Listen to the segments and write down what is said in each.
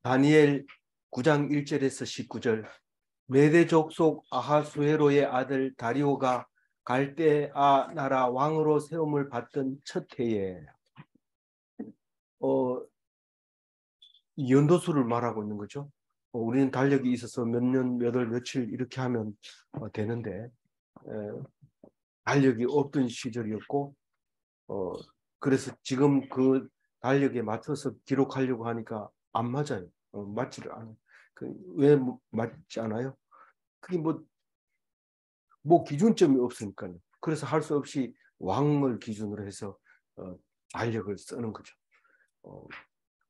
다니엘 9장 1절에서 19절. 메대 족속 아하수에로의 아들 다리오가 갈대아 나라 왕으로 세움을 받던 첫 해에 이 연도수를 말하고 있는 거죠. 우리는 달력이 있어서 몇 년, 몇 월, 며칠 이렇게 하면 되는데 달력이 없던 시절이었고 그래서 지금 그 달력에 맞춰서 기록하려고 하니까 안 맞아요. 맞지를 않아요. 왜 맞지 않아요? 그게 뭐 기준점이 없으니까요. 그래서 할 수 없이 왕을 기준으로 해서 달력을 쓰는 거죠.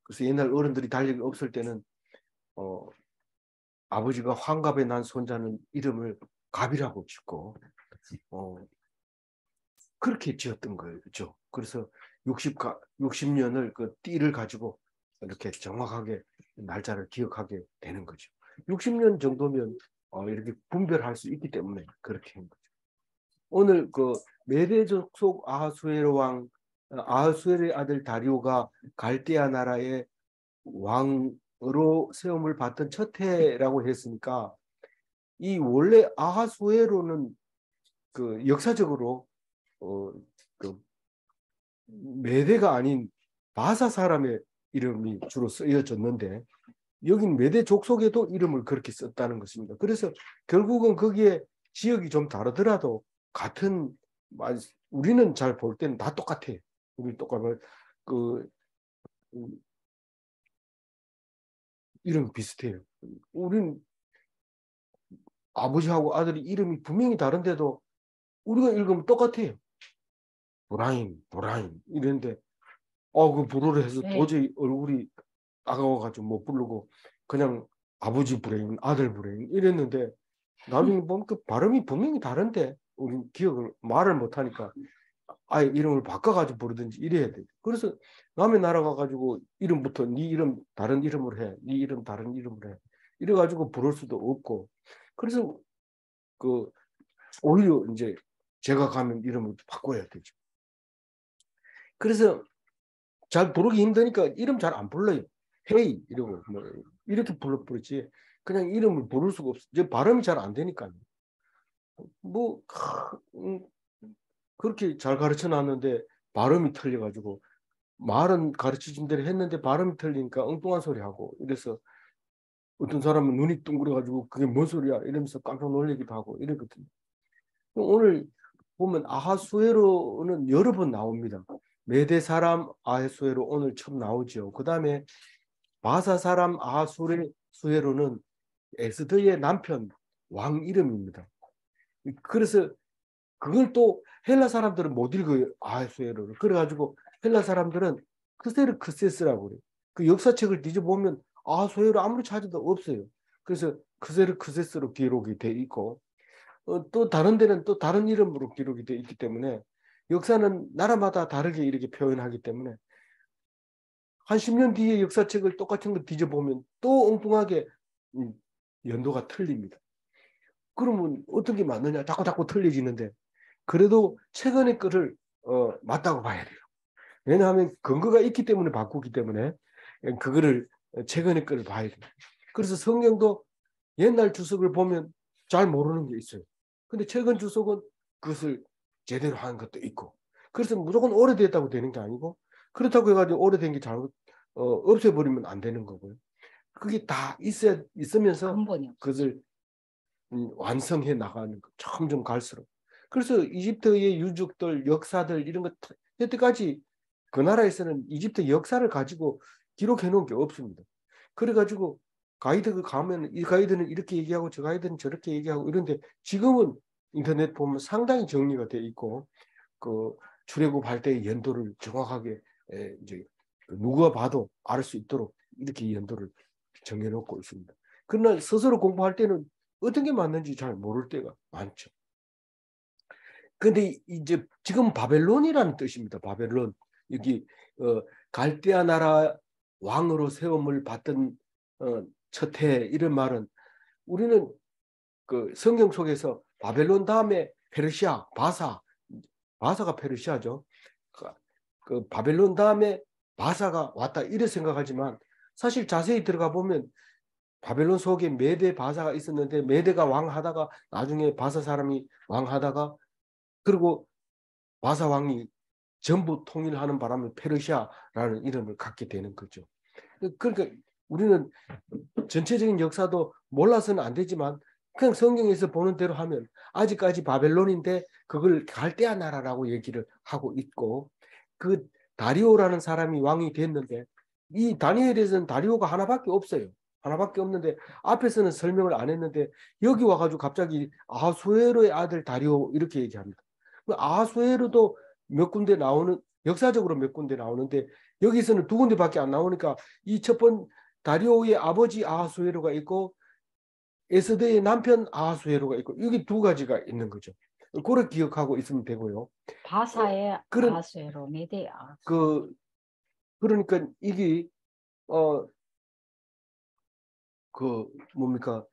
그래서 옛날 어른들이 달력이 없을 때는 아버지가 환갑에 난 손자는 이름을 갑이라고 짓고 그렇게 지었던 거예요. 그렇죠? 그래서 60년을 그 띠를 가지고 이렇게 정확하게 날짜를 기억하게 되는 거죠. 60년 정도면 이렇게 분별할 수 있기 때문에 그렇게 한 거죠. 오늘 그 메대 족속 아하수에로 왕 아하수에로의 아들 다리오가 갈대아 나라의 왕으로 세움을 받던 첫 해라고 했으니까 이 원래 아하수에로는 그 역사적으로 그 메대가 아닌 바사 사람의 이름이 주로 쓰여졌는데 여긴 메대 족속에도 이름을 그렇게 썼다는 것입니다. 그래서 결국은 거기에 지역이 좀 다르더라도 같은 우리는 잘 볼 때는 다 똑같아요. 우리 똑같아요. 그 이름 비슷해요. 우리는 아버지하고 아들이 이름이 분명히 다른데도 우리가 읽으면 똑같아요. 브라임 이랬는데 그 불어를 해서 도저히 얼굴이 따가워가지고 못 부르고 그냥 아버지 브레인, 아들 브레인 이랬는데 나중에 보면 그 발음이 분명히 다른데 우리 기억을 말을 못하니까 아예 이름을 바꿔가지고 부르든지 이래야 돼. 그래서 남의 나라 가가지고 이름부터 네 이름 다른 이름으로 해, 네 이름 다른 이름으로 해. 이래가지고 부를 수도 없고 그래서 그 오히려 이제 제가 가면 이름을 바꿔야 되죠. 그래서 잘 부르기 힘드니까 이름 잘 안 불러요. 헤이 이러고 뭐 이렇게 부르지 그냥 이름을 부를 수가 없어. 이제 발음이 잘 안 되니까요. 뭐 그렇게 잘 가르쳐 놨는데 발음이 틀려가지고 말은 가르치신 대로 했는데 발음이 틀리니까 엉뚱한 소리 하고 이래서 어떤 사람은 눈이 둥그래가지고 그게 뭔 소리야 이러면서 깜짝 놀라기도 하고 이랬거든요. 오늘 보면 아하수에로는 여러 번 나옵니다. 메대 사람 아하수에로 오늘 처음 나오죠. 그 다음에 바사 사람 아하수에로는 에스더의 남편 왕 이름입니다. 그래서 그걸 또 헬라 사람들은 못 읽어요. 아하수에로를. 그래가지고 헬라 사람들은 크세르크세스라고 그래요. 그 역사책을 뒤져보면 아하수에로 아무리 찾아도 없어요. 그래서 크세르크세스로 기록이 돼 있고 또 다른 데는 또 다른 이름으로 기록이 돼 있기 때문에 역사는 나라마다 다르게 이렇게 표현하기 때문에 한 10년 뒤에 역사책을 똑같은 거 뒤져보면 또 엉뚱하게 연도가 틀립니다. 그러면 어떤 게 맞느냐? 자꾸 틀려지는데 그래도 최근의 거를 맞다고 봐야 돼요. 왜냐하면 근거가 있기 때문에 바꾸기 때문에 그거를 최근의 거를 봐야 돼요. 그래서 성경도 옛날 주석을 보면 잘 모르는 게 있어요. 근데 최근 주석은 그것을 제대로 하는 것도 있고 그래서 무조건 오래됐다고 되는 게 아니고 그렇다고 해가지고 오래된 게 잘못 없애버리면 안 되는 거고요. 그게 다 있으면서 그것을 완성해 나가는 거 점점 갈수록. 그래서 이집트의 유적들, 역사들 이런 것 여태까지 그 나라에서는 이집트 역사를 가지고 기록해 놓은 게 없습니다. 그래가지고 가이드가 가면 이 가이드는 이렇게 얘기하고 저 가이드는 저렇게 얘기하고 이런데 지금은 인터넷 보면 상당히 정리가 돼 있고 그 출애굽할 때의 연도를 정확하게 이제 누가 봐도 알 수 있도록 이렇게 연도를 정해놓고 있습니다. 그러나 스스로 공부할 때는 어떤 게 맞는지 잘 모를 때가 많죠. 근데 이제 지금 바벨론이라는 뜻입니다. 바벨론. 여기 갈대아 나라 왕으로 세움을 받던 첫해 이런 말은 우리는 그 성경 속에서 바벨론 다음에 페르시아, 바사가 페르시아죠. 그 바벨론 다음에 바사가 왔다 이래 생각하지만 사실 자세히 들어가 보면 바벨론 속에 메대 바사가 있었는데 메대가 왕하다가 나중에 바사 사람이 왕하다가 그리고 바사 왕이 전부 통일하는 바람에 페르시아라는 이름을 갖게 되는 거죠. 그러니까 우리는 전체적인 역사도 몰라서는 안 되지만 그냥 성경에서 보는 대로 하면 아직까지 바벨론인데 그걸 갈대아 나라라고 얘기를 하고 있고 그 다리오라는 사람이 왕이 됐는데 이 다니엘에서는 다리오가 하나밖에 없어요. 하나밖에 없는데 앞에서는 설명을 안 했는데 여기 와가지고 갑자기 아하수에로의 아들 다리오 이렇게 얘기합니다. 아하수에로도 몇 군데 나오는 역사적으로 몇 군데 나오는데 여기서는 두 군데밖에 안 나오니까 이 첫 번 다리오의 아버지 아하수에로가 있고 에스더의 남편 아하수에로가 있고 여기 두 가지가 있는 거죠. 그걸 기억하고 있으면 되고요. 바사의 그런 아하수에로 메대 아하수에로. 그러니까 이게 그 뭡니까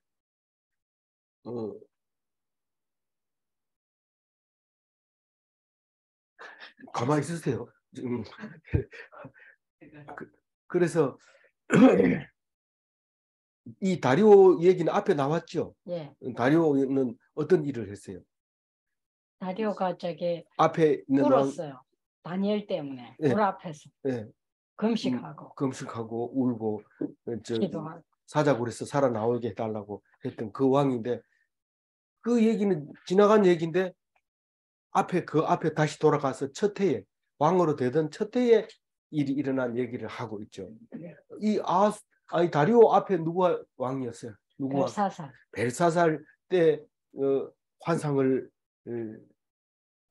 가만히 있으세요. 그래서 이 다리오 얘기는 앞에 나왔죠. 예. 다리오는 어떤 일을 했어요? 다리오가 저기 앞에 있는 울었어요. 다니엘 때문에 예. 물 앞에서 예. 금식하고 금식하고 울고 기도하고 사자굴에서 살아나오게 해달라고 했던 그 왕인데 그 얘기는 지나간 얘기인데 그 앞에 다시 돌아가서 첫 해에 왕으로 되던 첫 해에 일이 일어난 얘기를 하고 있죠. 이 다리오 앞에 누가 왕이었어요? 누구와? 벨사살. 벨사살 때 환상을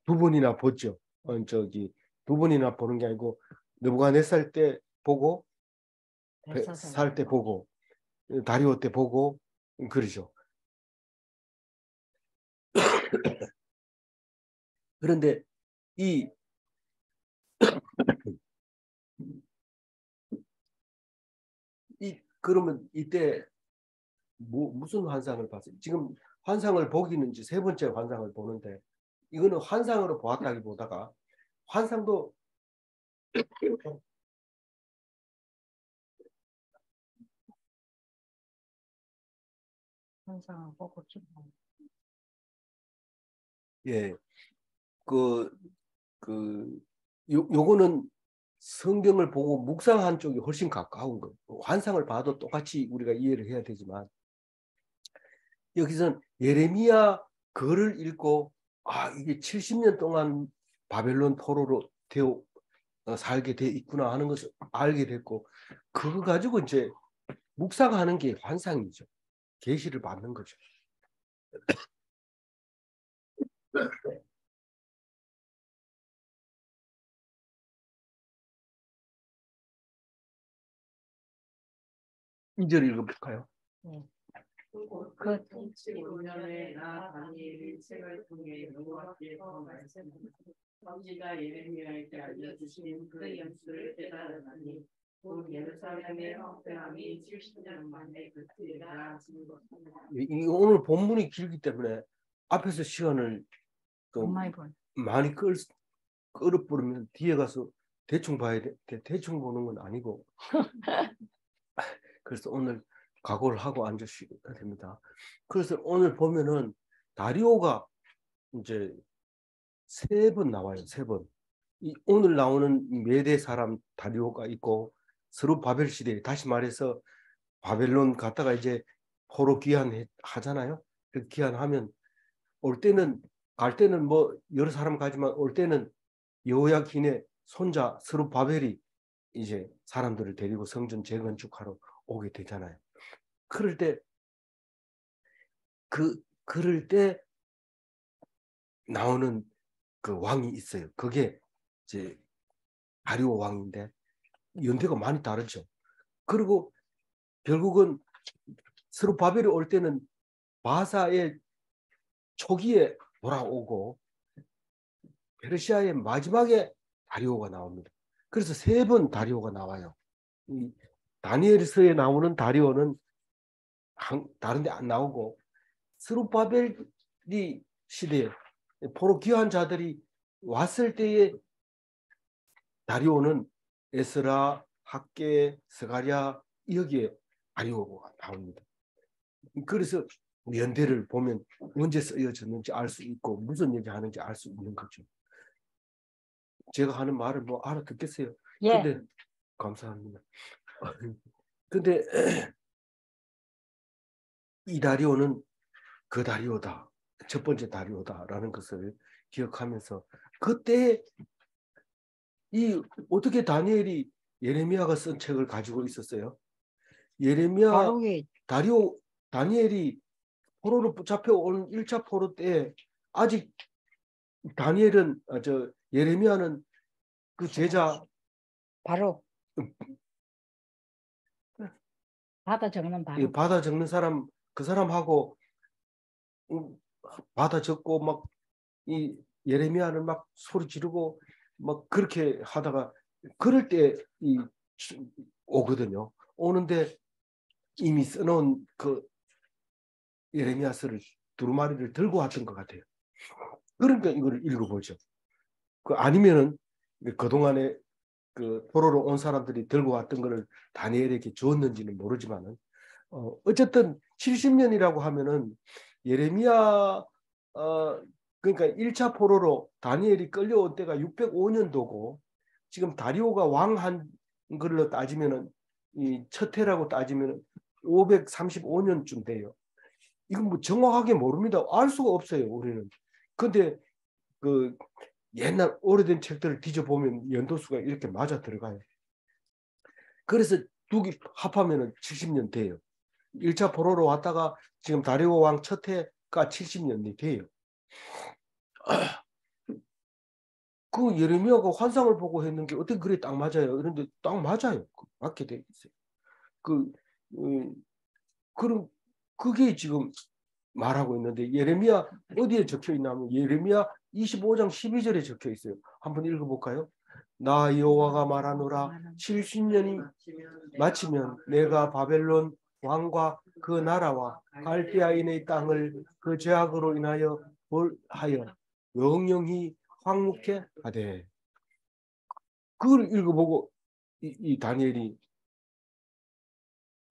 두 번이나 보죠. 두 번이나 보는 게 아니고 느부갓네살 때 보고 살 때 보고 다리오 때 보고 그러죠. 그런데 그러면 이때 무슨 환상을 봤어요? 지금 환상을 보기는 이제 세 번째 환상을 보는데 이거는 환상으로 보았다기보다가 환상도 환상을 보고 예, 요거는 성경을 보고 묵상한 쪽이 훨씬 가까운 거예요. 환상을 봐도 똑같이 우리가 이해를 해야 되지만 여기서는 예레미야 글을 읽고 이게 70년 동안 바벨론 포로로 살게 돼 있구나 하는 것을 알게 됐고 그거 가지고 이제 묵상하는 게 환상이죠. 계시를 받는 거죠. 이절 읽어볼까요? 그 15년에 나 다니엘이 책을 통해 여호와께서 말씀하신 선지자 예레미야에게 알려주신 그 연수를 깨달으니 곧 예루살렘의 황폐함이 70년 만에 그치리라 하신 것입니다. 오늘 본문이 길기 때문에 앞에서 시간을 좀 많이 끌어버리면 뒤에 가서 대충 봐야 돼. 대충 보는 건 아니고 그래서 오늘 각오를 하고 앉으셔야 됩니다. 그래서 오늘 보면은 다리오가 이제 세 번 나와요. 세 번. 오늘 나오는 메대 사람 다리오가 있고 스룹바벨 시대에 다시 말해서 바벨론 갔다가 이제 포로 귀환하잖아요. 그 귀환하면 갈 때는 뭐 여러 사람 가지만 올 때는 여호야긴의 손자 스룹바벨이 이제 사람들을 데리고 성전 재건축하러 오게 되잖아요. 그럴 때 나오는 그 왕이 있어요. 그게 이제 다리오 왕인데 연대가 많이 다르죠. 그리고 결국은 스룹바벨이 올 때는 바사의 초기에 돌아오고 페르시아의 마지막에 다리오가 나옵니다. 그래서 세 번 다리오가 나와요. 이 다니엘서에 나오는 다리오는 다른 데 안 나오고 스룹바벨이 시대에 포로 귀환 자들이 왔을 때의 다리오는 에스라, 학개, 스가랴, 여기에 다리오가 나옵니다. 그래서 연대를 보면 언제 쓰여졌는지 알 수 있고 무슨 얘기 하는지 알 수 있는 거죠. 제가 하는 말을 뭐 알아듣겠어요? 예. 근데 감사합니다. 근데 이 다리오는 그 다리오다. 첫 번째 다리오다라는 것을 기억하면서 그때 이 어떻게 다니엘이 예레미야가 쓴 책을 가지고 있었어요? 예레미야 바로게 다니엘이 포로로 붙잡혀온 1차 포로 때 아직 다니엘은 예레미야는 그 제자 바로 받아 적는 바로 받아 적는 사람 그 사람하고 받아 적고 막 이 예레미야는 막 소리 지르고 막 그렇게 하다가 그럴 때 이 오거든요. 오는데 이미 써놓은 그 예레미야서를 두루마리를 들고 왔던 것 같아요. 그러니까 이거를 읽어보죠. 그 아니면은 그동안에 그 포로로 온 사람들이 들고 왔던 거를 다니엘에게 주었는지는 모르지만은 어쨌든 70년이라고 하면은 예레미야 그러니까 1차 포로로 다니엘이 끌려온 때가 605년도고 지금 다리오가 왕한 걸로 따지면은 이 첫 해라고 따지면은 535년쯤 돼요. 이건 뭐 정확하게 모릅니다. 알 수가 없어요, 우리는. 근데 그 옛날 오래된 책들을 뒤져보면 연도수가 이렇게 맞아 들어가요. 그래서 두 개 합하면은 70년 돼요. 1차 포로로 왔다가 지금 다리오 왕 첫 해가 70년이 돼요. 그 예레미야가 환상을 보고 했는 게 어떻게 그래 딱 맞아요. 그런데 딱 맞아요. 맞게 돼 있어요. 그럼 그게 지금 말하고 있는데 예레미야 어디에 적혀 있냐면 예레미야 25장 12절에 적혀 있어요. 한번 읽어볼까요? 나 여호와가 말하노라 70년이 마치면 내가 바벨론 왕과 그 나라와 갈대아인의 땅을 그 죄악으로 인하여 벌하여 영영히 황무케 하되. 그걸 읽어보고 이 다니엘이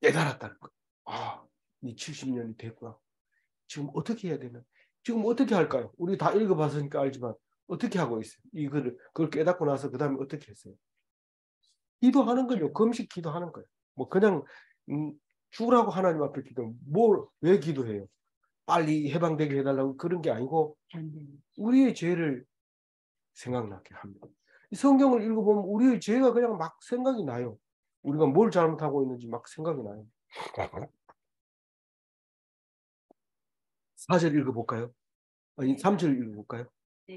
깨달았다는 거. 아, 이 70년이 됐구나. 지금 어떻게 해야 되나? 지금 어떻게 할까요? 우리 다 읽어봤으니까 알지만 어떻게 하고 있어요? 그걸 깨닫고 나서 그 다음에 어떻게 했어요? 기도하는 거죠. 금식 기도하는 거예요. 뭐 그냥 죽으라고 하나님 앞에 기도. 왜 기도해요? 빨리 해방되게 해달라고 그런 게 아니고 우리의 죄를 생각나게 합니다. 이 성경을 읽어보면 우리의 죄가 그냥 막 생각이 나요. 우리가 뭘 잘못하고 있는지 막 생각이 나요. 4절 읽어볼까요? 아니 3절 읽어볼까요?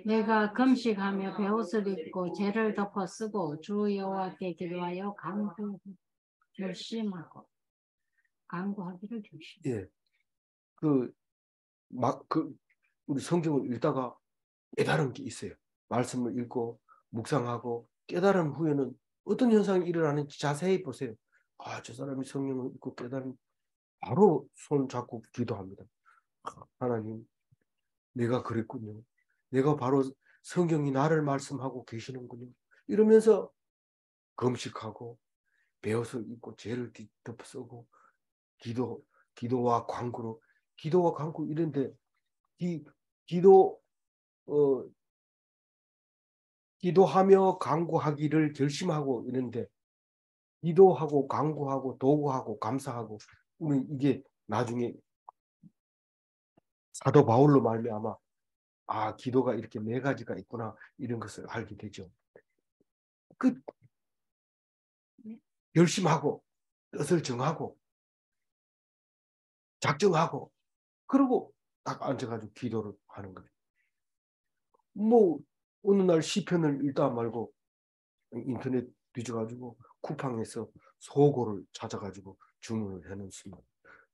내가 금식하며 베옷을 입고 죄를 덮어 쓰고 주 여호와께 기도하여 간구하기를 결심. 예. 우리 성경을 읽다가 깨달은 게 있어요. 말씀을 읽고 묵상하고 깨달은 후에는 어떤 현상이 일어나는지 자세히 보세요. 아, 저 사람이 성경을 읽고 깨달은 바로 손 잡고 기도합니다. 하나님, 내가 그랬군요. 내가 바로 성경이 나를 말씀하고 계시는군요. 이러면서 금식하고 베옷을 입고 죄를 덮어쓰고 기도와 간구로 기도와 간구 이런데 기도하며 간구하기를 결심하고 이런데 기도하고 간구하고 도구하고 감사하고 우리 이게 나중에 사도 바울로 말미암아 기도가 이렇게 4가지가 있구나 이런 것을 알게 되죠. 결심하고 뜻을 정하고 작정하고 그리고 딱 앉아가지고 기도를 하는 거예요. 뭐 어느 날 시편을 읽다 말고 인터넷 뒤져가지고 쿠팡에서 소고를 찾아가지고 주문을 해놓은 순간.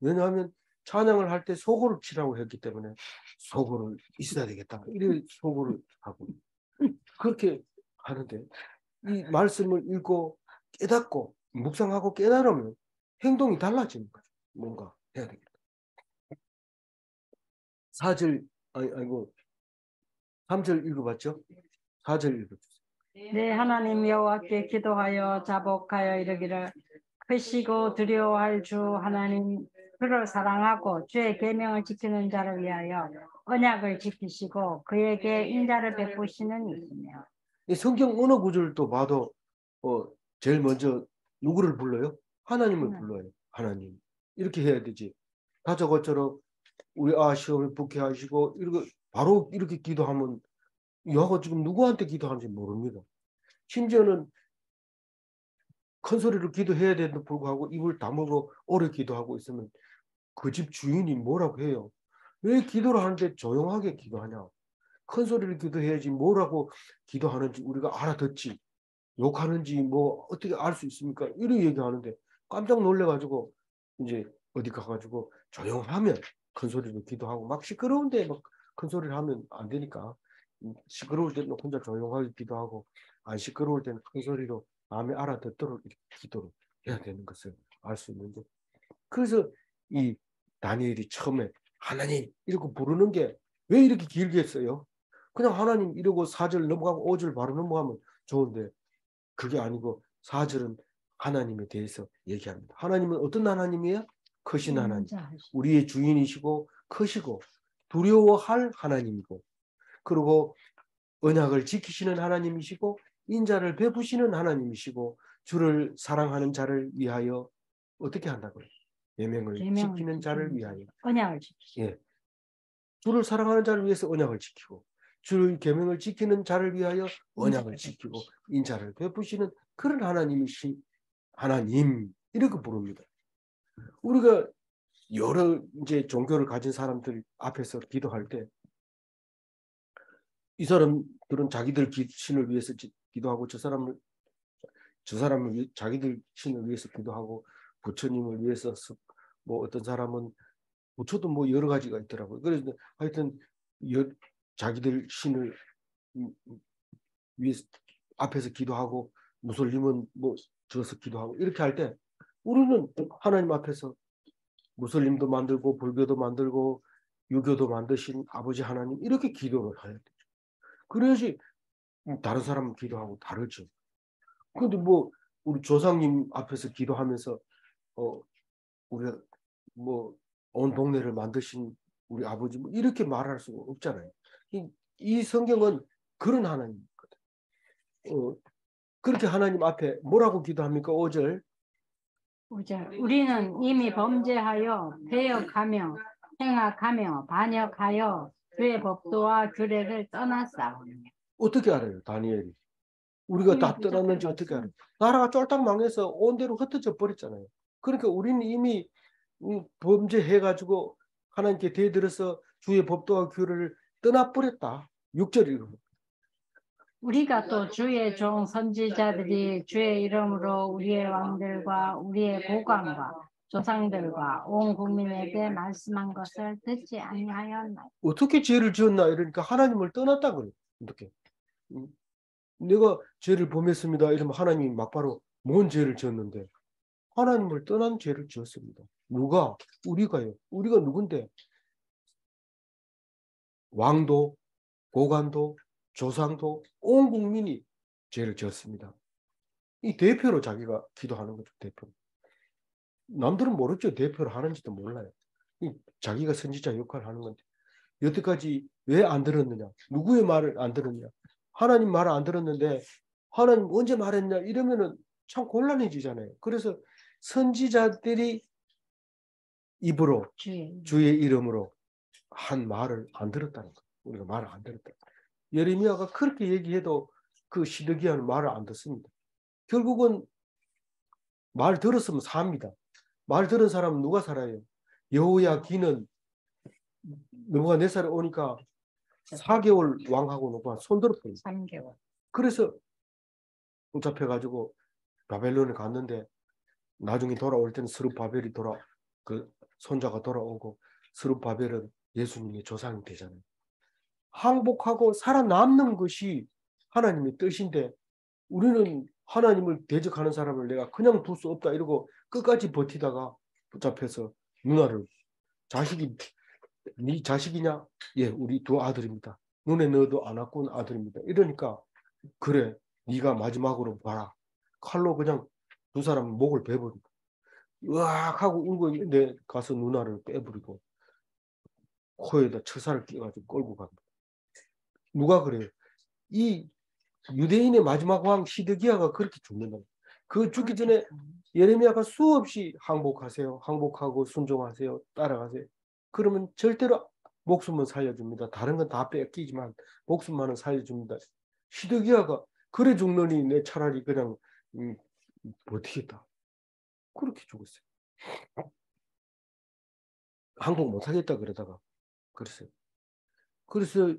왜냐하면 찬양을 할 때 소고를 치라고 했기 때문에 소고를 있어야 되겠다. 이래 소고를 하고 그렇게 하는데 이 말씀을 읽고 깨닫고 묵상하고 깨달으면 행동이 달라지는 거죠. 뭔가 해야 되겠다. 4절 아이고 3절 읽어봤죠? 4절 읽어주세요. 네, 하나님 여호와께 기도하여 자복하여 이르기를 크시고 두려워할 주 하나님 그를 사랑하고 주의 계명을 지키는 자를 위하여 언약을 지키시고 그에게 인자를 베푸시는 이시며. 이 성경 언어 구절도 봐도 제일 먼저 누구를 불러요? 하나님을 불러요. 하나님. 이렇게 해야 되지. 다저것처럼 우리 시험을 붙게 하시고 이렇게 바로 이렇게 기도하면 여호가 지금 누구한테 기도하는지 모릅니다. 심지어는 큰 소리로 기도해야 되는데 불구하고 입을 다물고 오래 기도하고 있으면 그 집 주인이 뭐라고 해요? 왜 기도를 하는데 조용하게 기도하냐? 큰 소리로 기도해야지 뭐라고 기도하는지 우리가 알아듣지. 욕하는지 뭐 어떻게 알 수 있습니까? 이렇게 얘기하는데 깜짝 놀래가지고 이제 어디 가가지고 조용하면 큰 소리로 기도하고 막 시끄러운데 막 큰 소리를 하면 안 되니까 시끄러울 때는 혼자 조용하게 기도하고 안 시끄러울 때는 큰 소리로 마음에 알아듣도록 이렇게 기도를 해야 되는 것을 알 수 있는데 그래서 이 다니엘이 처음에 하나님 이러고 부르는 게 왜 이렇게 길게 했어요? 그냥 하나님 이러고 4절 넘어가고 5절 바로 넘어가면 좋은데 그게 아니고 4절은 하나님에 대해서 얘기합니다. 하나님은 어떤 하나님이에요? 크신 하나님. 우리의 주인이시고 크시고 두려워할 하나님이고 그리고 언약을 지키시는 하나님이시고 인자를 베푸시는 하나님이시고 주를 사랑하는 자를 위하여 어떻게 한다고요? 계명을 지키는 자를 위하여 언약을 지키시고 예. 주를 사랑하는 자를 위해서 언약을 지키고 주의 계명을 지키는 자를 위하여 언약을 지키고 인자를 베푸시는 그런 하나님이신 하나님 이렇게 부릅니다. 우리가 여러 이제 종교를 가진 사람들 앞에서 기도할 때 이 사람들은 자기들 신을 위해서 기도하고 저 사람을 자기들 신을 위해서 기도하고 부처님을 위해서 뭐 어떤 사람은 부처도 뭐 여러 가지가 있더라고요. 그래서 하여튼 자기들 신을 위해서 앞에서 기도하고 무슬림은 뭐 저서 기도하고 이렇게 할 때 우리는 하나님 앞에서 무슬림도 만들고 불교도 만들고 유교도 만드신 아버지 하나님 이렇게 기도를 해야 되죠. 그래야지 다른 사람 기도하고 다르죠. 근데 뭐 우리 조상님 앞에서 기도하면서 우리가 뭐 온 동네를 만드신 우리 아버지 뭐 이렇게 말할 수가 없잖아요. 이 성경은 그런 하나님이거든. 그렇게 하나님 앞에 뭐라고 기도합니까? 5절. 우리는 이미 범죄하여 배역하며 행악하며 반역하여 주의 법도와 규례를 떠났사오니. 어떻게 알아요? 다니엘이. 우리가 다 떠났는지 어떻게 알아요? 나라가 쫄딱 망해서 온 대로 흩어져 버렸잖아요. 그러니까 우리는 이미 범죄해가지고 하나님께 대들어서 주의 법도와 규례를 떠나버렸다. 6절이고. 우리가 또 주의 종 선지자들이 주의 이름으로 우리의 왕들과 우리의 고관과 조상들과 온 국민에게 말씀한 것을 듣지 아니하였나요? 어떻게 죄를 지었나 이러니까 하나님을 떠났다 그래요. 어떻게? 내가 죄를 범했습니다. 이러면 하나님이 막바로 뭔 죄를 지었는데 하나님을 떠난 죄를 지었습니다. 누가? 우리가요. 우리가 누군데? 왕도, 고관도, 조상도, 온 국민이 죄를 지었습니다. 이 대표로 자기가 기도하는 거죠. 대표로. 남들은 모르죠. 대표를 하는지도 몰라요. 자기가 선지자 역할을 하는 건데 여태까지 왜 안 들었느냐? 누구의 말을 안 들었냐? 하나님 말을 안 들었는데 하나님 언제 말했냐? 이러면은 참 곤란해지잖아요. 그래서 선지자들이 입으로 주의 이름으로 한 말을 안 들었다는 거예요. 우리가 말을 안 들었다. 예레미야가 그렇게 얘기해도 그 시드기야는 말을 안 듣습니다. 결국은 말 들었으면 삽니다. 말 들은 사람은 누가 살아요? 여호야긴은 느부갓네살이 오니까 4개월 왕하고 누가 손들어 버립니다. 3개월. 그래서 붙잡혀가지고 바벨론에 갔는데 나중에 돌아올 때는 스룹바벨이 그 손자가 돌아오고 스룹바벨은 예수님의 조상이 되잖아요. 항복하고 살아남는 것이 하나님의 뜻인데 우리는 하나님을 대적하는 사람을 내가 그냥 둘 수 없다 이러고 끝까지 버티다가 붙잡혀서 누나를 자식이 네 자식이냐? 예, 우리 두 아들입니다. 눈에 넣어도 안 아픈 아들입니다. 이러니까 그래 네가 마지막으로 봐라. 칼로 그냥 두 사람 목을 베버리고 으악 하고 울고 있는데 가서 누나를 빼버리고 코에다 처사를 끼워가지고 끌고 갑니다. 누가 그래요? 이 유대인의 마지막 왕 시드기야가 그렇게 죽는다. 그 죽기 전에 예레미야가 수없이 항복하세요. 항복하고 순종하세요. 따라가세요. 그러면 절대로 목숨은 살려줍니다. 다른 건 다 뺏기지만 목숨만은 살려줍니다. 시드기야가 그래 죽느니 내 차라리 그냥 버티겠다. 그렇게 죽었어요. 항복 못하겠다 그러다가 그랬어요. 그래서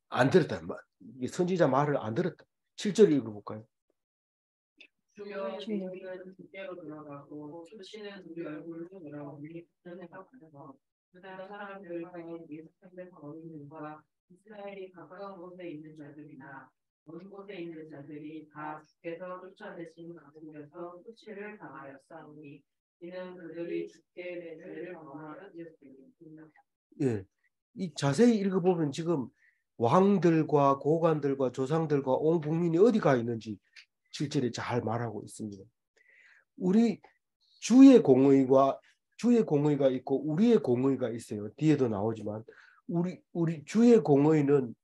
안 들었다. 선지자 말을 안 들었다. 7절 읽어볼까요? 주여 우리는 주께로 돌아가고 수치는 우리 얼굴을 보라 우리 전에가 가려서 그다음 사람들 중에 예수님의 거민들과 이스라엘이 가까운 곳에 있는 자들이나 먼 곳에 있는 자들이 다 주께서 쫓아내신 가운데서 수치를 당하였사오니 이는 그들이 주께 내 죄를 범하였으니. 예, 이 자세히 읽어보면 지금 왕들과 고관들과 조상들과 온 국민이 어디 가 있는지 7절에 잘 말하고 있습니다. 우리 주의 공의가 있고 우리의 공의가 있어요. 뒤에도 나오지만 우리 주의 공의는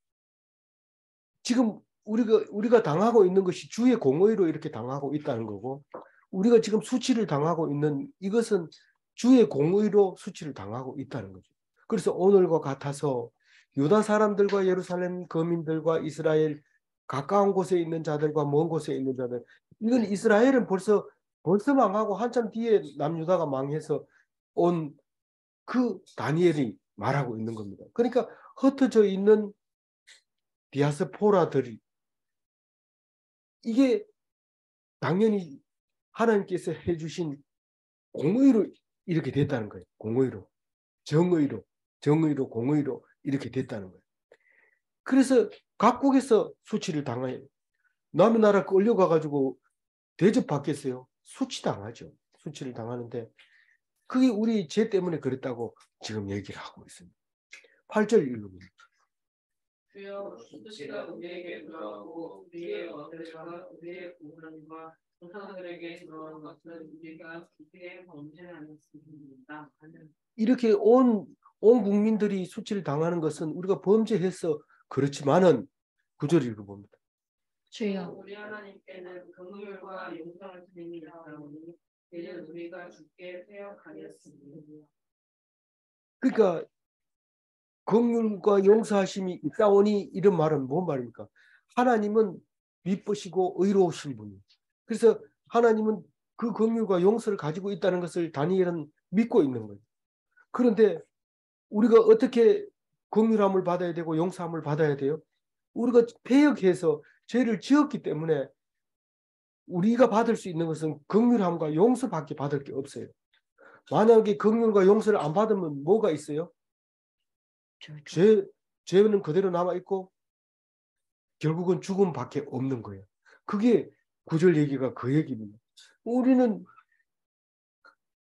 지금 우리가 당하고 있는 것이 주의 공의로 이렇게 당하고 있다는 거고, 우리가 지금 수치를 당하고 있는 이것은 주의 공의로 수치를 당하고 있다는 거죠. 그래서 오늘과 같아서 유다 사람들과 예루살렘 거민들과 이스라엘 가까운 곳에 있는 자들과 먼 곳에 있는 자들, 이건 이스라엘은 벌써 망하고 한참 뒤에 남유다가 망해서 온 그 다니엘이 말하고 있는 겁니다. 그러니까 흩어져 있는 디아스포라들이, 이게 당연히 하나님께서 해주신 공의로 이렇게 됐다는 거예요. 공의로, 정의로 공의로 이렇게 됐다는 거예요. 그래서 각국에서 수치를 당해요. 남의 나라 끌려가가지고 대접받겠어요? 수치당하죠. 수치를 당하는데 그게 우리 죄 때문에 그랬다고 지금 얘기를 하고 있습니다. 8절 읽어봅니다. 주여 수치가 우리에게 들어오고 우리의 어들과 우리의 고난과 조상들에게 들어온 것은 우리가 주께 범죄하였습니다. 이렇게 온 국민들이 수치를 당하는 것은 우리가 범죄해서 그렇지만은 9절 읽어봅니다. 주여 우리 하나님께는 긍휼과 용서를 드립니다오니 이는 우리가 주께 회역하였습니다. 그러니까 긍휼과 용서하심이 있다오니 이런 말은 뭔 말입니까? 하나님은 미쁘시고 의로우신 분이에요. 그래서 하나님은 그 긍휼과 용서를 가지고 있다는 것을 다니엘은 믿고 있는 거예요. 그런데 우리가 어떻게 긍휼함을 받아야 되고 용서함을 받아야 돼요? 우리가 패역해서 죄를 지었기 때문에 우리가 받을 수 있는 것은 긍휼함과 용서밖에 받을 게 없어요. 만약에 긍휼과 용서를 안 받으면 뭐가 있어요? 죄는 그대로 남아있고 결국은 죽음밖에 없는 거예요. 그게 9절 얘기가 그 얘기입니다.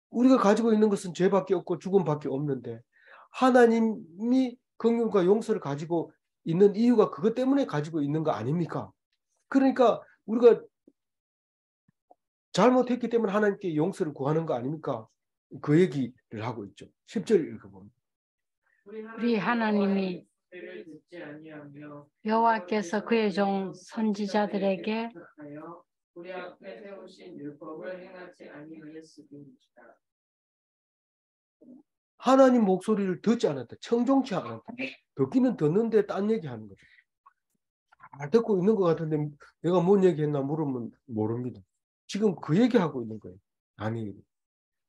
우리가 가지고 있는 것은 죄밖에 없고 죽음밖에 없는데 하나님이 긍휼과 용서를 가지고 있는 이유가 그것 때문에 가지고 있는 거 아닙니까? 그러니까 우리가 잘못했기 때문에 하나님께 용서를 구하는 거 아닙니까? 그 얘기를 하고 있죠. 10절 읽어봅니다. 우리 하나님이 죄를 듣지 아니하며 여호와께서 그의 종 선지자들에게 우리 앞에 세우신 율법을 행하지 아니하였습니다. 하나님 목소리를 듣지 않았다. 청종치 않았다. 듣기는 듣는데 딴 얘기하는 거죠. 잘 듣고 있는 것 같은데 내가 뭔 얘기했나 물으면 모릅니다. 지금 그 얘기하고 있는 거예요. 아니,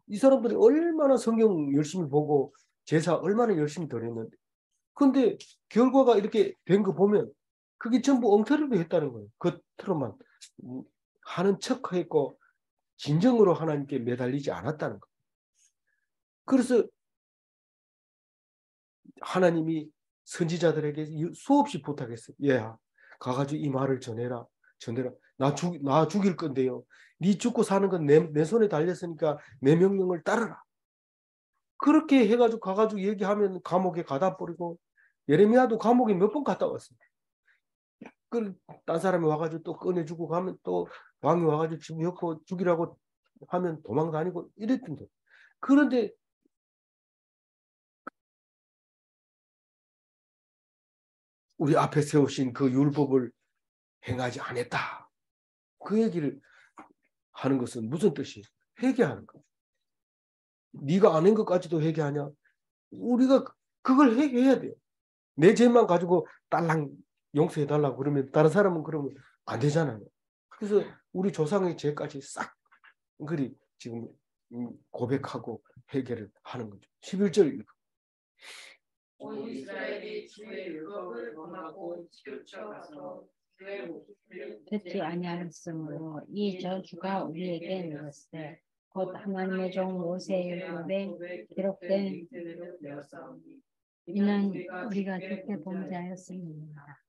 이 사람들이 얼마나 성경 열심히 보고 제사 얼마나 열심히 드렸는데, 근데 결과가 이렇게 된 거 보면 그게 전부 엉터리로 했다는 거예요. 겉으로만 하는 척했고 진정으로 하나님께 매달리지 않았다는 거예요. 그래서 하나님이 선지자들에게 수없이 부탁했어요. 얘야, 가가지고 이 말을 전해라. 나 죽일 건데요. 네 죽고 사는 건 내 손에 달렸으니까 내 명령을 따르라. 그렇게 해가지고 가가지고 얘기하면 감옥에 가다 버리고, 예레미야도 감옥에 몇 번 갔다 왔어요. 딴 사람이 와가지고 또 꺼내주고 가면 또 왕이 와가지고 집에 엮고 죽이라고 하면 도망 다니고 이랬던데. 그런데 우리 앞에 세우신 그 율법을 행하지 않았다. 그 얘기를 하는 것은 무슨 뜻이에요? 회개하는 거. 네가 안 한 것까지도 회개하냐? 우리가 그걸 회개해야 돼요. 내 죄만 가지고 딸랑 용서해달라고 그러면 다른 사람은 그러면 안 되잖아요. 그래서 우리 조상의 죄까지 싹 그리 지금 고백하고 회개를 하는 거죠. 11절 읽어. 온 이스라엘이 주의 율법을 범하고 치우쳐가서 그의 목소리를 듣지 아니하였으므로 이 저주가 우리에게 내렸으되 곧 하나님의 종 모세의 율법에 기록된 이는 우리가 죽게 범죄하였습니다.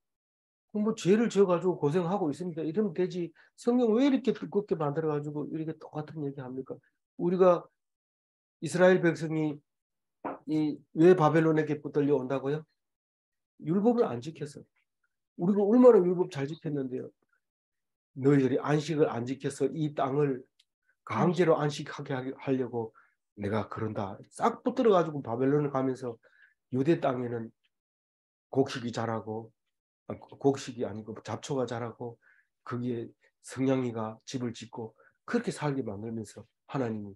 뭐 죄를 져가지고 고생하고 있습니다. 이러면 되지. 성경 왜 이렇게 두껍게 만들어가지고 이렇게 똑같은 얘기합니까? 우리가 이스라엘 백성이 왜 바벨론에게 붙들려 온다고요? 율법을 안 지켜서. 우리가 얼마나 율법 잘 지켰는데요. 너희들이 안식을 안 지켜서 이 땅을 강제로 안식하게 하려고 내가 그런다. 싹 붙들어가지고 바벨론을 가면서 유대 땅에는 곡식이 자라고, 곡식이 아니고 잡초가 자라고 거기에 성냥이가 집을 짓고 그렇게 살게 만들면서 하나님이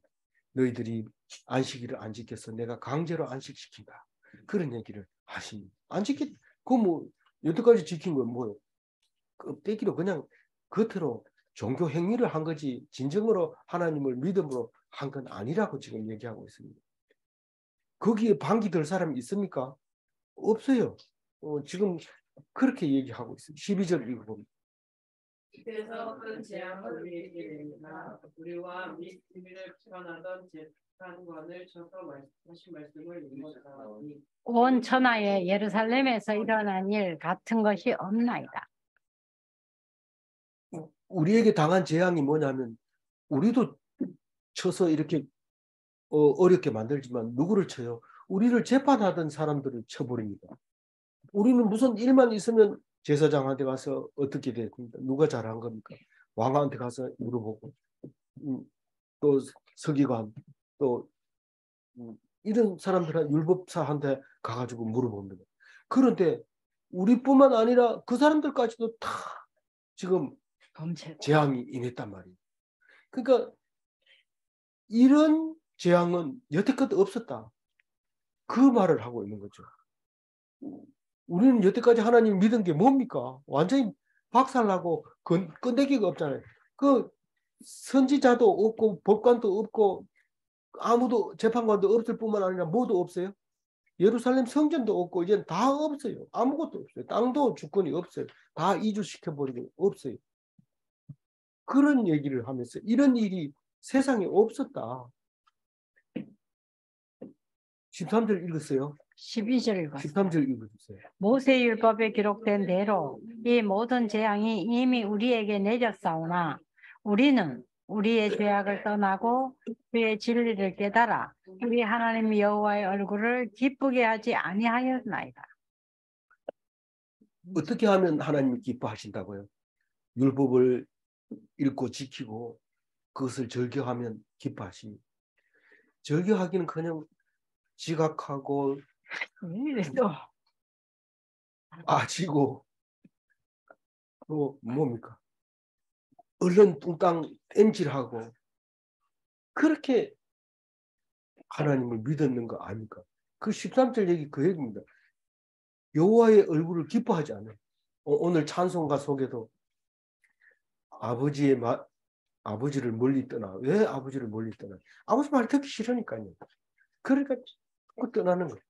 너희들이 안식일을 안 지켜서 내가 강제로 안식시킨다. 그런 얘기를 하십니다. 안 지키, 뭐 여태까지 지킨 건 뭐예요? 껍데기로 그냥 겉으로 종교 행위를 한 거지 진정으로 하나님을 믿음으로 한 건 아니라고 지금 얘기하고 있습니다. 거기에 반기 들 사람이 있습니까? 없어요. 지금 그렇게 얘기하고 있어요. 12절 읽어봅니다. 그래서 큰 재앙을 우리에게 내리나 우리와 및 비밀을 표현하던 재판관을 쳐서 하신 말씀을 읽었사오니 온 천하에 예루살렘에서 일어난 일 같은 것이 없나이다. 우리에게 당한 재앙이 뭐냐면 우리도 쳐서 이렇게 어렵게 만들지만 누구를 쳐요? 우리를 재판하던 사람들을 쳐버립니다. 우리는 무슨 일만 있으면 제사장한테 가서 어떻게 됐습니까? 누가 잘한 겁니까? 왕한테 가서 물어보고 또 서기관 또 이런 사람들은 율법사한테 가가지고 물어봅니다. 그런데 우리뿐만 아니라 그 사람들까지도 다 지금 재앙이 임했단 말이에요. 그러니까 이런 재앙은 여태껏 없었다. 그 말을 하고 있는 거죠. 우리는 여태까지 하나님 믿은 게 뭡니까? 완전히 박살나고 끈데기가 없잖아요. 그 선지자도 없고 법관도 없고 아무도 재판관도 없을 뿐만 아니라 뭐도 없어요. 예루살렘 성전도 없고 이제 다 없어요. 아무것도 없어요. 땅도 주권이 없어요. 다 이주시켜버리고 없어요. 그런 얘기를 하면서 이런 일이 세상에 없었다. 13절 읽었어요. 12절 읽었어요. 13절 읽어주세요. 모세율법에 기록된 대로 이 모든 재앙이 이미 우리에게 내렸사오나 우리는 우리의 죄악을 떠나고 그의 진리를 깨달아 우리 하나님 여호와의 얼굴을 기쁘게 하지 아니하였나이다. 어떻게 하면 하나님이 기뻐하신다고요? 율법을 읽고 지키고 그것을 절교하면 기뻐하십니다. 절교하기는 지각하고 아지고 또 뭡니까? 얼른 뚱땅 땜질하고 그렇게 하나님을 믿었는 거 아닙니까? 그 13절 얘기 그 얘기입니다. 여호와의 얼굴을 기뻐하지 않아요. 오늘 찬송가 속에도 아버지를 멀리 떠나. 왜 아버지를 멀리 떠나? 아버지 말 듣기 싫으니까요. 그러니까 떠나는 거예요.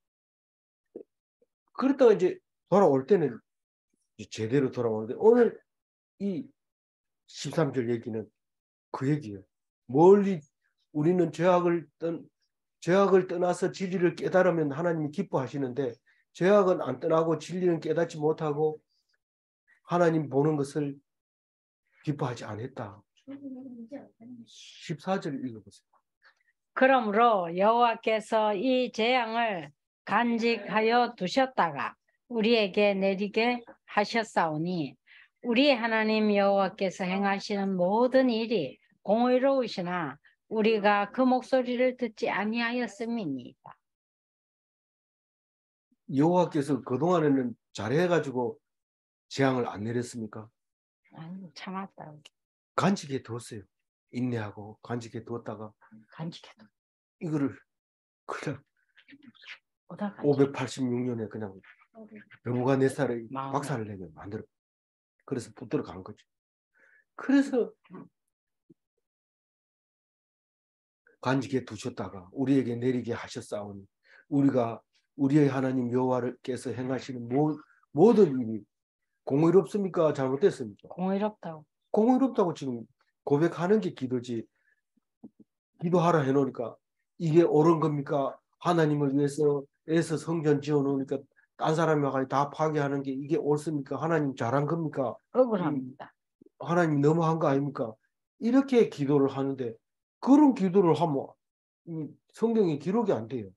그러다가 이제 돌아올 때는 제대로 돌아오는데 오늘 이 13절 얘기는 그 얘기예요. 멀리 우리는 죄악을 떠나서 진리를 깨달으면 하나님이 기뻐하시는데 죄악은 안 떠나고 진리는 깨닫지 못하고 하나님 보는 것을 기뻐하지 않았다. 14절 읽어보세요. 그러므로 여호와께서 이 재앙을 간직하여 두셨다가 우리에게 내리게 하셨사오니 우리 하나님 여호와께서 행하시는 모든 일이 공의로우시나 우리가 그 목소리를 듣지 아니하였음이니이다. 여호와께서 그동안에는 잘해가지고 재앙을 안 내렸습니까? 아니, 참았다. 간직해 두었어요. 인내하고 간직해 두었다가 간직해도 이거를 그냥 오다가 586년에 그냥 느부갓네살의 마음에. 박살을 내게 만들어. 그래서 붙들어 간 거죠. 그래서 간직해 두셨다가 우리에게 내리게 하셨사오니 우리가 우리의 하나님 여호와께서 행하시는 모든 일이 공의롭습니까? 잘못됐습니까? 공의롭다고. 공의롭다고 지금 고백하는 게 기도지. 기도하라 해놓으니까 이게 옳은 겁니까? 하나님을 위해서 애써 성전 지어놓으니까 딴 사람이 와서 다 파괴하는 게 이게 옳습니까? 하나님 잘한 겁니까? 억울합니다. 하나님 너무한 거 아닙니까? 이렇게 기도를 하는데 그런 기도를 하면 성경이 기록이 안 돼요.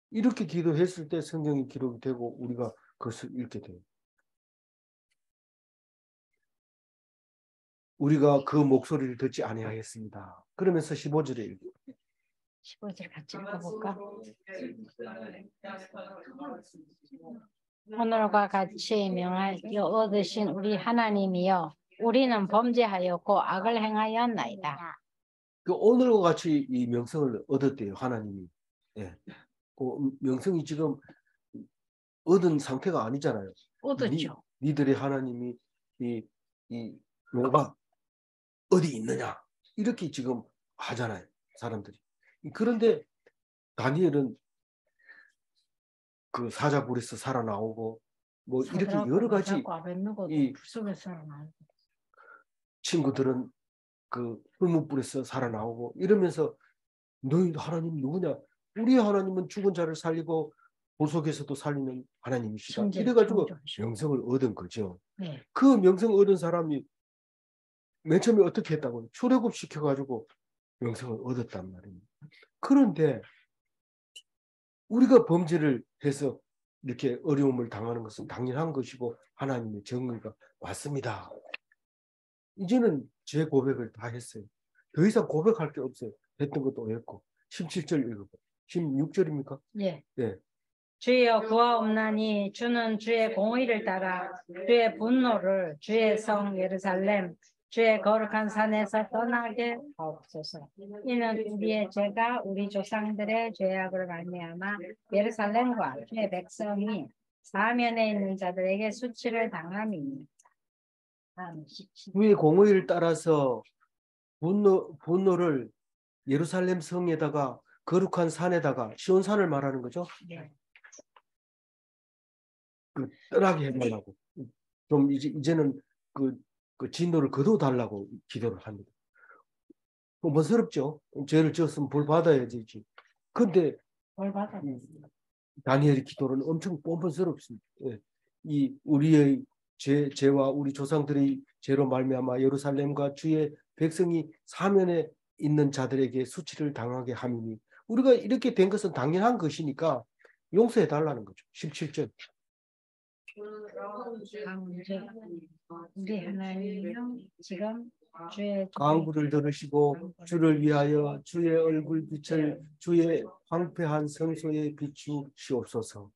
이렇게 기도했을 때 성경이 기록이 되고 우리가 그것을 읽게 돼요. 우리가 그 목소리를 듣지 아니하였습니다. 그러면서 15절에 읽어요. 15절 같이 읽어볼까? 오늘과 같이 명하여 얻으신 우리 하나님이여 우리는 범죄하였고 악을 행하였나이다. 그 오늘과 같이 이 명성을 얻었대요. 하나님이. 예. 그 명성이 지금 얻은 상태가 아니잖아요. 얻었죠. 니들의 하나님이 이 뭐가 어디 있느냐 이렇게 지금 하잖아요. 사람들이. 그런데 다니엘은 그 사자굴에서 살아나오고 뭐 이렇게 여러 가지 이 친구들은 그 풀무불에서 살아나오고 이러면서 너희 하나님 누구냐? 우리 하나님은 죽은 자를 살리고 불 속에서도 살리는 하나님이시다. 이래가지고 명성을 얻은 거죠. 네. 그 명성 얻은 사람이 맨 처음에 어떻게 했다고? 출애굽 시켜가지고 명성을 얻었단 말입니다. 그런데 우리가 범죄를 해서 이렇게 어려움을 당하는 것은 당연한 것이고 하나님의 정의가 맞습니다. 이제는 제 고백을 다 했어요. 더 이상 고백할 게 없어요. 했던 것도 했고 17절 읽어봐. 16절입니까? 예. 네. 주여 구하옵나니 주는 주의 공의를 따라 주의 분노를 주의 성 예루살렘 주의 거룩한 산에서 떠나게 하옵소서. 이는 우리의 죄가 우리 조상들의 죄악을 말미암아 예루살렘과 주의 백성이 사면에 있는 자들에게 수치를 당함이니. 주의 공의를 따라서 분노를 예루살렘 성에다가 거룩한 산에다가 시온산을 말하는 거죠. 네. 그 떠나게 해달라고. 좀 이제는 그 진노를 거둬달라고 기도를 합니다. 뭐스럽죠. 죄를 지었으면 벌 받아야지. 근데 벌 받아. 다니엘의 기도는 엄청 뻔뻔스럽습니다. 예. 이 우리의 죄와 우리 조상들의 죄로 말미암아 예루살렘과 주의 백성이 사면에 있는 자들에게 수치를 당하게 함이니 우리가 이렇게 된 것은 당연한 것이니까 용서해 달라는 거죠. 17절. 우리 하나님이요 지금 주의 간구를 들으시고 주를 위하여 주의 얼굴 빛을 주의 황폐한 성소에 비추시옵소서.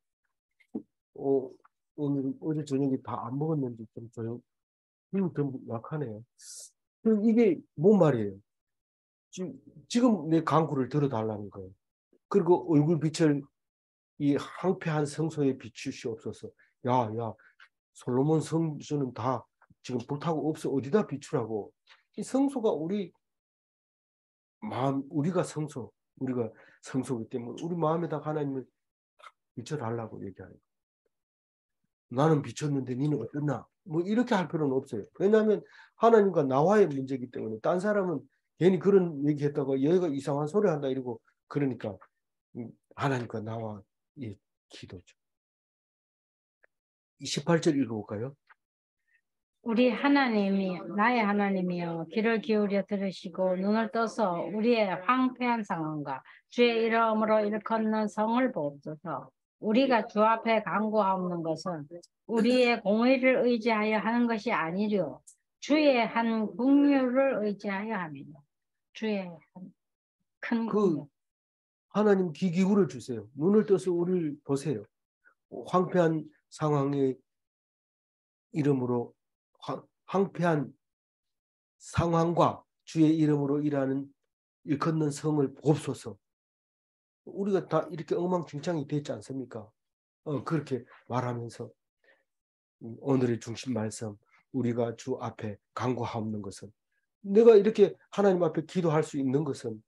오늘 어제 저녁에 다 안 먹었는지 좀 약하네요. 이게 뭔 말이에요? 지금 내 간구를 들어달라는 거예요. 그리고 얼굴 빛을 이 황폐한 성소에 비추시옵소서. 야, 솔로몬 성수는 다 지금 불타고 없어. 어디다 비추라고? 이 성소가 우리 마음, 우리가 성소이기 때문에 우리 마음에다 하나님을 비춰달라고 얘기하는 거예요. 나는 비쳤는데 니는 어떻나? 뭐 이렇게 할 필요는 없어요. 왜냐하면 하나님과 나와의 문제이기 때문에 딴 사람은 괜히 그런 얘기했다가 얘가 이상한 소리 한다 이러고 그러니까 하나님과 나와의 기도죠. 28절 읽어볼까요? 우리 하나님이 나의 하나님이여 귀를 기울여 들으시고 눈을 떠서 우리의 황폐한 상황과 주의 이름으로 일컫는 성을 보옵소서. 우리가 주 앞에 간구하옵는 것은 우리의 공의를 의지하여 하는 것이 아니려 주의 한 긍휼을 의지하여 함이라. 주의 한 큰 그 공로. 하나님 귀 기울여 주세요. 눈을 떠서 우리를 보세요. 황폐한 상황의 이름으로 황폐한 상황과 주의 이름으로 일하는 일컫는 성을 보옵소서. 우리가 다 이렇게 엉망진창이 됐지 않습니까? 그렇게 말하면서 오늘의 중심 말씀, 우리가 주 앞에 간구하옵는 것은, 내가 이렇게 하나님 앞에 기도할 수 있는 것은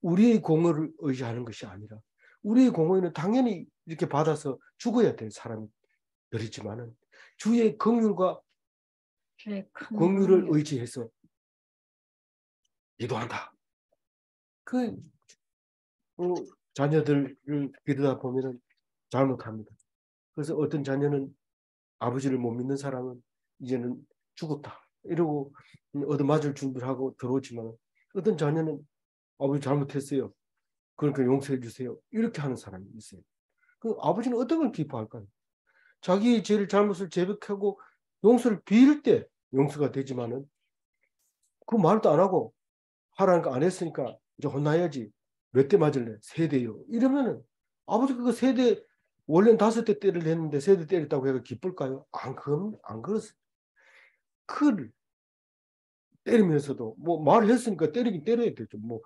우리의 공의를 의지하는 것이 아니라, 우리의 공의는 당연히 이렇게 받아서 죽어야 될 사람들이지만은 주의 긍휼과 주의 큰 공의를 공로. 의지해서 기도한다. 그 자녀들을 기르다 보면은 잘못합니다. 그래서 어떤 자녀는 아버지를 못 믿는 사람은 이제는 죽었다 이러고 얻어맞을 준비를 하고 들어오지만, 어떤 자녀는 아버지 잘못했어요, 그러니까 용서해 주세요, 이렇게 하는 사람이 있어요. 그 아버지는 어떤 걸 기뻐할까요? 자기의 죄를 잘못을 자백하고 용서를 빌 때 용서가 되지만은 그 말도 안 하고 하라니까 안 했으니까 이제 혼나야지, 몇 대 맞을래? 3대요. 이러면은 아버지 그거 3대, 원래는 5대 때를 했는데 3대 때렸다고 해서 기쁠까요? 안 그렇습니다. 그 때리면서도 뭐 말을 했으니까 때리긴 때려야 되죠. 뭐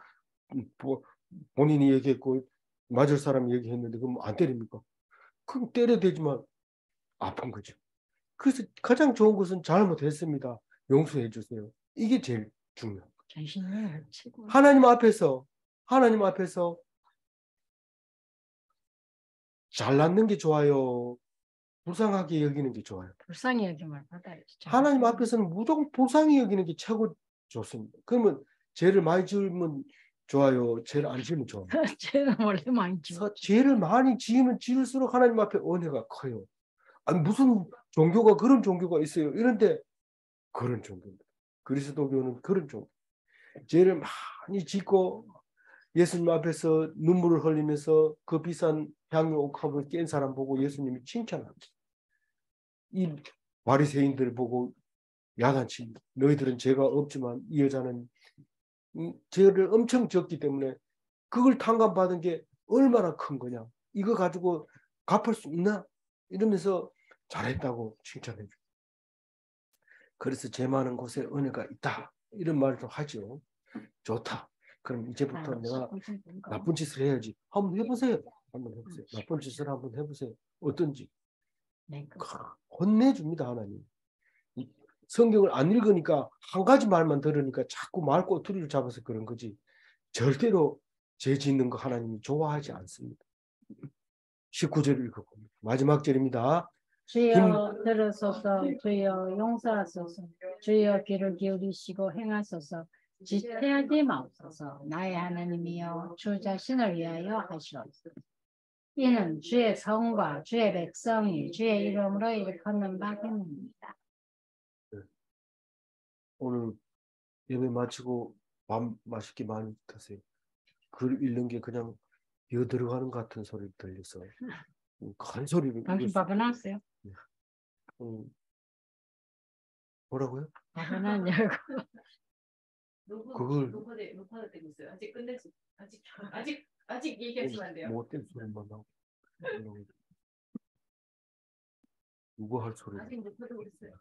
본인이 얘기했고 맞을 사람이 얘기했는데 그럼 안 때립니까? 그럼 때려야 되지만 아픈 거죠. 그래서 가장 좋은 것은 잘못했습니다, 용서해 주세요. 이게 제일 중요해요. 자신을 치고 하나님 앞에서 잘났는 게 좋아요, 불쌍하게 여기는 게 좋아요? 불쌍히 여김을 받아야지. 하나님 앞에서는 무조건 불쌍히 여기는 게 최고 좋습니다. 그러면 죄를 많이 지으면 좋아요, 죄를 안 지으면 좋아요? 죄는 원래 많이 지었죠. 죄를 많이 지으면 지을수록 하나님 앞에 은혜가 커요. 아니 무슨 종교가 그런 종교가 있어요? 이런데 그런 종교입니다. 그리스도교는 그런 종교. 죄를 많이 짓고 예수님 앞에서 눈물을 흘리면서 그 비싼 향유 옥합을 깬 사람 보고 예수님이 칭찬합니다. 이 바리새인들 보고 야단치, 너희들은 죄가 없지만 이 여자는 죄를 엄청 졌기 때문에 그걸 탕감받은 게 얼마나 큰 거냐, 이거 가지고 갚을 수 있나, 이러면서 잘했다고 칭찬해 줘. 그래서 죄 많은 곳에 은혜가 있다, 이런 말도 하죠. 좋다. 그럼 이제부터 내가 나쁜 짓을 해야지. 한번 해보세요. 나쁜 짓을 한번 해보세요. 어떤지. 혼내줍니다, 하나님. 성경을 안 읽으니까 한 가지 말만 들으니까 자꾸 말꼬투리를 잡아서 그런 거지, 절대로 죄 짓는 거 하나님이 좋아하지 않습니다. 19절 읽어봅니다. 마지막 절입니다. 주여 들으소서, 주여 용서하소서, 주여 귀를 기울이시고 행하소서, 지체하지 마옵소서. 나의 하나님이여 주 자신을 위하여 하시옵소서. 이는 주의 성과 주의 백성이 주의 이름으로 일컫는 바입니다. 오늘 예배 마치고 밥 맛있게 많이 드세요. 글 읽는 게 그냥 비어 들어가는 것 같은 소리 들려서 큰 소리를 당신 밥은 왔어요? 뭐라고요? 밥은 왔냐고. 그걸 녹화되고 있어요. 아직 끝내지. 아직 얘기하시면 안 돼요. 못된 소리만 나고 누구 할 소리? 아직 녹화되고 있어요.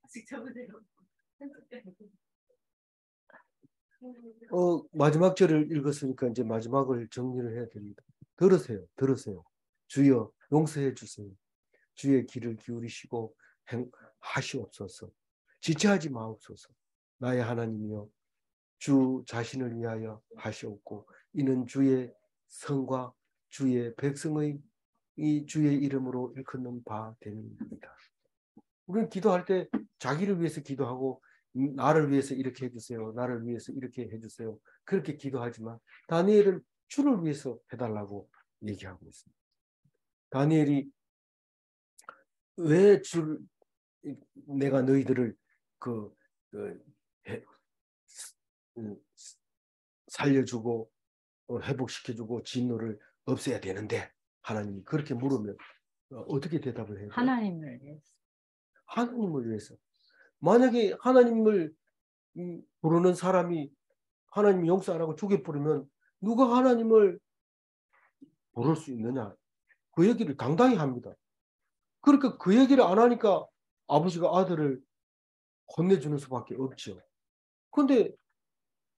아직 잡으세요. 마지막 절을 읽었으니까 이제 마지막을 정리를 해야 됩니다. 들으세요. 주여 용서해 주세요. 주의 귀를 기울이시고 하시옵소서. 지체하지 마옵소서. 나의 하나님이여 주 자신을 위하여 하시옵고 이는 주의 성과 주의 백성의 이 주의 이름으로 일컫는 바 됩니다. 우리는 기도할 때 자기를 위해서 기도하고 나를 위해서 이렇게 해주세요, 나를 위해서 이렇게 해주세요, 그렇게 기도하지만 다니엘은 주를 위해서 해달라고 얘기하고 있습니다. 다니엘이 왜 내가 너희들을 살려주고 회복시켜주고 진노를 없애야 되는데, 하나님이 그렇게 물으면 어떻게 대답을 해요? 하나님을 위해서. 하나님을 위해서. 만약에 하나님을 부르는 사람이 하나님이 용서 안 하고 죽여버리면 누가 하나님을 부를 수 있느냐. 그 얘기를 당당히 합니다. 그러니까 그 얘기를 안 하니까 아버지가 아들을 혼내주는 수밖에 없죠. 근데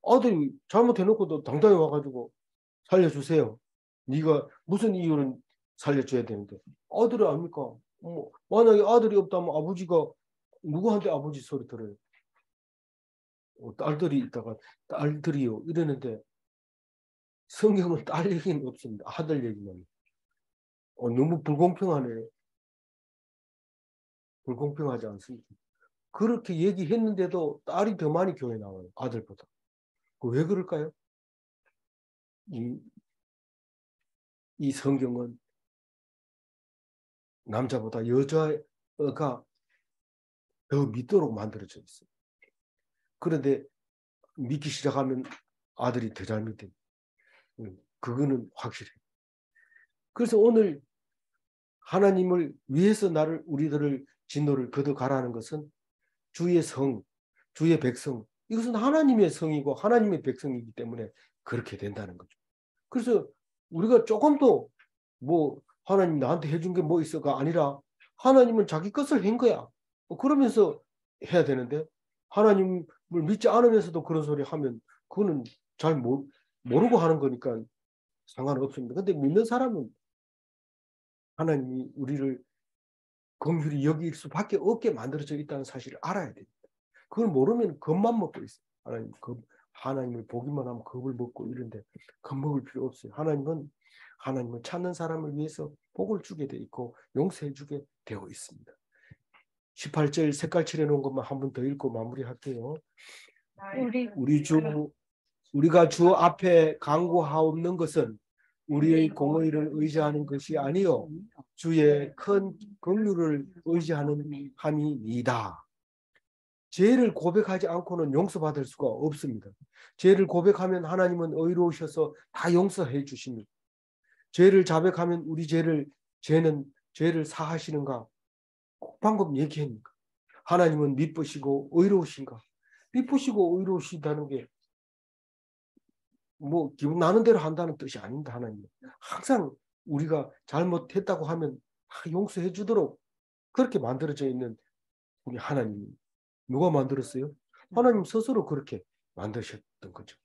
아들이 잘못해놓고도 당당히 와가지고 살려주세요. 네가 무슨 이유는 살려줘야 되는데 아들이 압니까? 만약에 아들이 없다면 아버지가 누구한테 아버지 소리 들어요? 딸들이 있다가 딸들이요 이러는데 성경은 딸 얘기는 없습니다. 아들 얘기만. 너무 불공평하네. 불공평하지 않습니까? 그렇게 얘기했는데도 딸이 더 많이 교회 나와요. 아들보다. 왜 그럴까요? 이 성경은 남자보다 여자가 더 믿도록 만들어져 있어요. 그런데 믿기 시작하면 아들이 더 잘 믿대. 그거는 확실해요. 그래서 오늘 하나님을 위해서 우리들을 진노를 거둬가라는 것은 주의 성, 주의 백성, 이것은 하나님의 성이고 하나님의 백성이기 때문에 그렇게 된다는 거죠. 그래서 우리가 조금도 하나님 나한테 해준 게 뭐 있어가 아니라 하나님은 자기 것을 한 거야. 그러면서 해야 되는데 하나님을 믿지 않으면서도 그런 소리 하면 그거는 잘 모르고 하는 거니까 상관없습니다. 근데 믿는 사람은 하나님이 우리를 긍휼히 여길 수밖에 없게 만들어져 있다는 사실을 알아야 됩니다. 그걸 모르면 겁만 먹고 있어요. 하나님을 보기만 하면 겁을 먹고 이런데 겁먹을 필요 없어요. 하나님을 찾는 사람을 위해서 복을 주게 돼 있고 용서해 주게 되어 있습니다. 18절 색깔 칠해놓은 것만 한 번 더 읽고 마무리할게요. 우리가 주 앞에 간구하옵는 것은 우리의 공의를 의지하는 것이 아니요 주의 큰 긍휼을 의지하는 함이니이다. 죄를 고백하지 않고는 용서받을 수가 없습니다. 죄를 고백하면 하나님은 의로우셔서 다 용서해 주십니다. 죄를 자백하면 우리 죄를 사하시는가? 방금 얘기했니까. 하나님은 미쁘시고 의로우신가? 미쁘시고 의로우시다는 게 기분 나는 대로 한다는 뜻이 아닙니다. 하나님은 항상 우리가 잘못했다고 하면 용서해 주도록 그렇게 만들어져 있는 우리 하나님. 누가 만들었어요? 하나님 스스로 그렇게 만드셨던 거죠.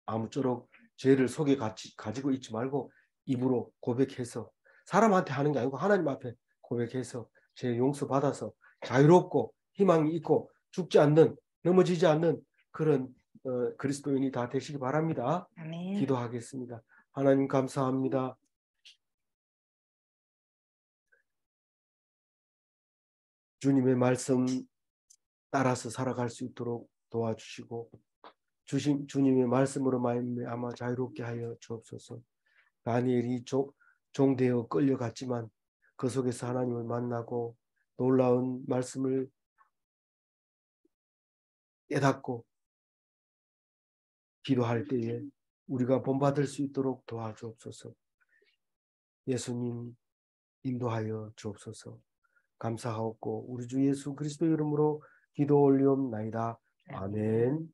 아무쪼록 죄를 속에 가지고 있지 말고 입으로 고백해서 사람한테 하는 게 아니고 하나님 앞에 고백해서 죄 용서받아서 자유롭고 희망이 있고 죽지 않는 넘어지지 않는 그런 그리스도인이 다 되시기 바랍니다. 아멘. 기도하겠습니다. 하나님 감사합니다. 주님의 말씀 따라서 살아갈 수 있도록 도와주시고 주님의 말씀으로 말미암아 자유롭게 하여 주옵소서. 다니엘이 종되어 끌려갔지만 그 속에서 하나님을 만나고 놀라운 말씀을 깨닫고 기도할 때에 우리가 본받을 수 있도록 도와주옵소서. 예수님 인도하여 주옵소서. 감사하옵고 우리 주 예수 그리스도 이름으로 기도 올리옵나이다. 아멘.